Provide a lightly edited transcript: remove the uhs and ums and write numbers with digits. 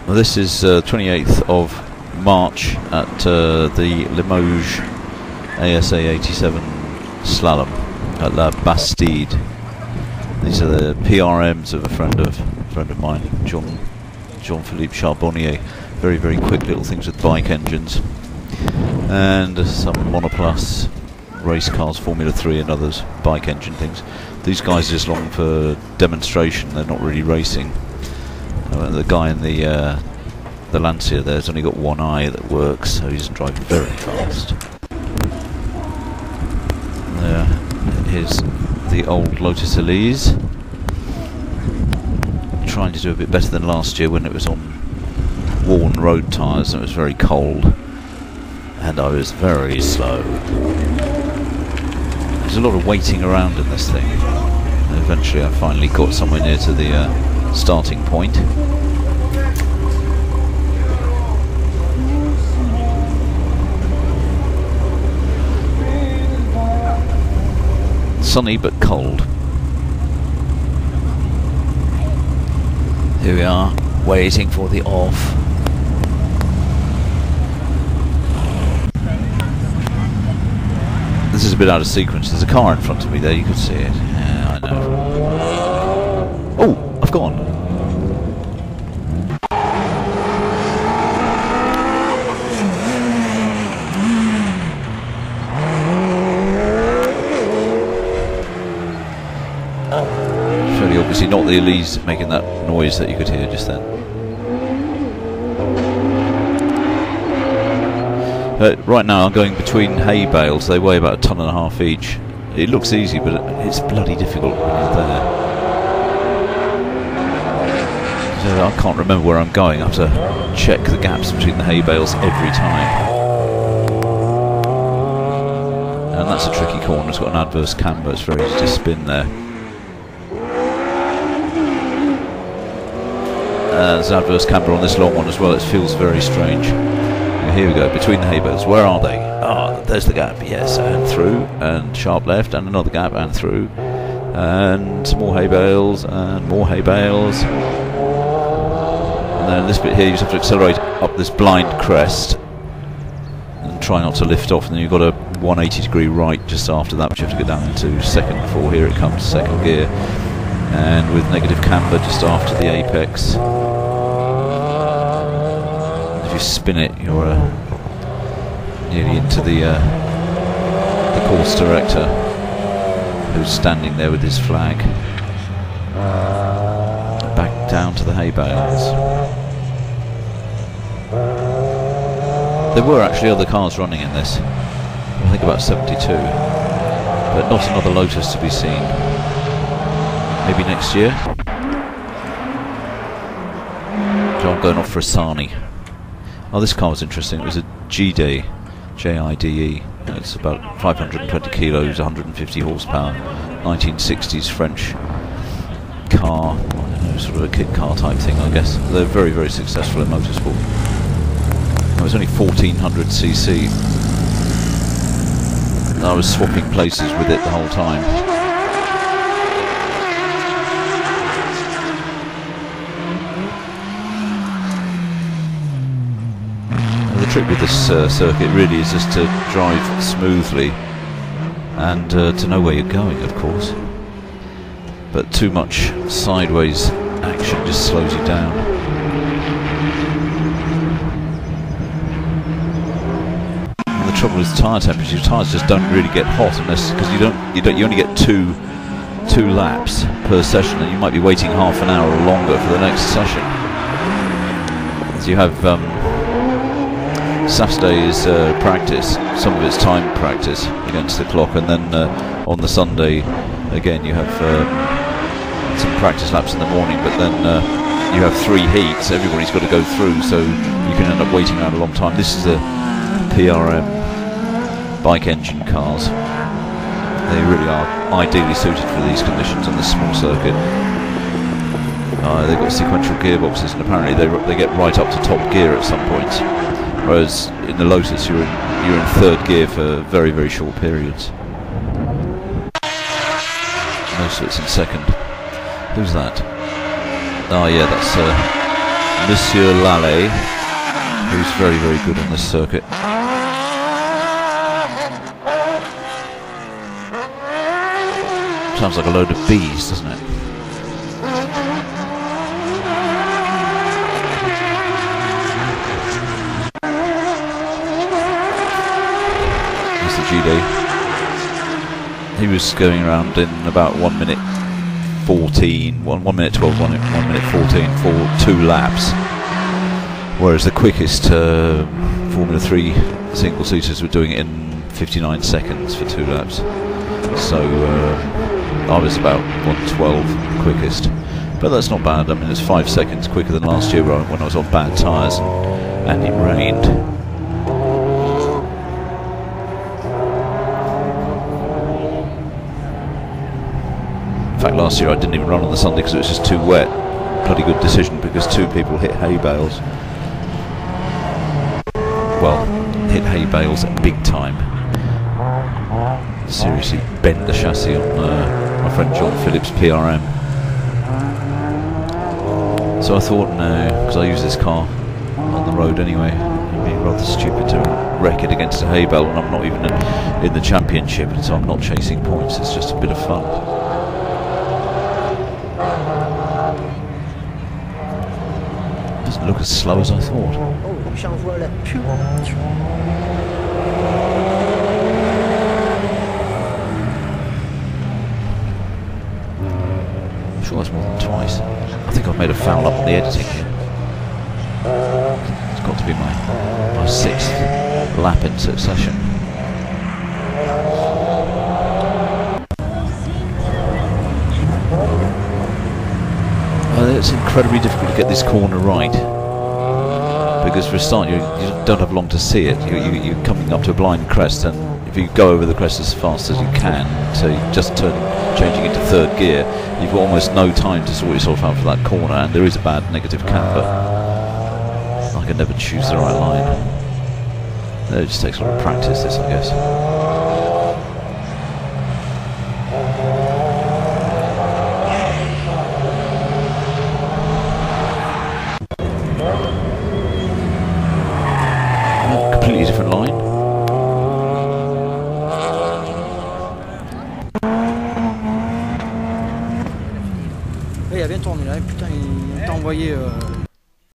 Well, this is 28th of March at the Limoges ASA 87 Slalom at La Bastide. These are the PRMs of a friend of mine, Jean-Philippe Charbonnier. Very, very quick little things with bike engines, and some monoplace race cars, Formula 3 and others, bike engine things. These guys are just long for demonstration, they're not really racing. The guy in the Lancia there's only got one eye that works, so he doesn't drive very fast. Here's the old Lotus Elise, trying to do a bit better than last year when it was on worn road tyres and it was very cold and I was very slow. There's a lot of waiting around in this thing, and eventually I finally got somewhere near to the starting point. Sunny but cold. Here we are, waiting for the off. This is a bit out of sequence. There's a car in front of me there, you could see it. Yeah, I know. Oh, I've gone. Fairly obviously not the Elise making that noise that you could hear just then. Right now I'm going between hay bales. They weigh about 1.5 tons each. It looks easy, but it's bloody difficult when you're there. So I can't remember where I'm going. I have to check the gaps between the hay bales every time. And that's a tricky corner. It's got an adverse camber. It's very easy to spin there. There's an adverse camber on this long one as well. It feels very strange. Here we go, between the hay bales. Where are they? Ah, there's the gap, yes, and through, and sharp left, and another gap, and through, and some more hay bales, and more hay bales. And then this bit here, you just have to accelerate up this blind crest, and try not to lift off, and then you've got a 180 degree right just after that, which you have to go down into second before. Here it comes, second gear, and with negative camber just after the apex. You spin it, you're nearly into the course director, who's standing there with his flag. Back down to the hay bales. There were actually other cars running in this. I think about 72, but not another Lotus to be seen. Maybe next year. So I'm going off for a Sani. Oh, this car was interesting. It was a G-Day, J-I-D-E. It's about 520 kilos, 150 horsepower, 1960s French car. I don't know, sort of a kit car type thing, I guess. They're very, very successful in motorsport. It was only 1400 cc. And I was swapping places with it the whole time. The trick with this circuit really is just to drive smoothly and to know where you're going, of course. But too much sideways action just slows you down. And the trouble with tyre temperature, tyres just don't really get hot unless, because you only get two laps per session, and you might be waiting half an hour or longer for the next session. So you have Saturday is practice, some of it's time practice against the clock, and then on the Sunday again you have some practice laps in the morning, but then you have 3 heats everybody's got to go through, so you can end up waiting around a long time. This is a PRM bike engine cars. They really are ideally suited for these conditions on this small circuit. They've got sequential gearboxes, and apparently they get right up to top gear at some points. Whereas in the Lotus you're in third gear for very, very short periods. Most of it's in second. Who's that? Oh yeah, that's Monsieur Lallet, who's very, very good on this circuit. Sounds like a load of bees, doesn't it? Here's the GD. He was going around in about 1 minute 14, 1 minute 12, 1 minute 14 for 2 laps. Whereas the quickest Formula 3 single-seaters were doing it in 59 seconds for 2 laps. So I was about 1:12 quickest. But that's not bad. I mean, it's 5 seconds quicker than last year when I was on bad tyres and it rained. In fact, last year I didn't even run on the Sunday because it was just too wet. Bloody good decision because 2 people hit hay bales. Well, hit hay bales at big time. Seriously bent the chassis on my friend John Phillips' PRM. So I thought, no, because I use this car on the road anyway, it'd be rather stupid to wreck it against a hay bale when I'm not even in the championship, and so I'm not chasing points. It's just a bit of fun. Doesn't look as slow as I thought. I'm sure that's more than twice. I think I've made a foul up on the editing here. It's got to be my 6th lap in succession. It's incredibly difficult to get this corner right, because for a start you don't have long to see it. You're coming up to a blind crest, and if you go over the crest as fast as you can, so you just changing into 3rd gear, you've got almost no time to sort yourself out for that corner, and there is a bad negative camber. I can never choose the right line. It just takes a lot of practice, this, I guess. Completely different line. Il y a bien tourné là, putain, il t'a envoyé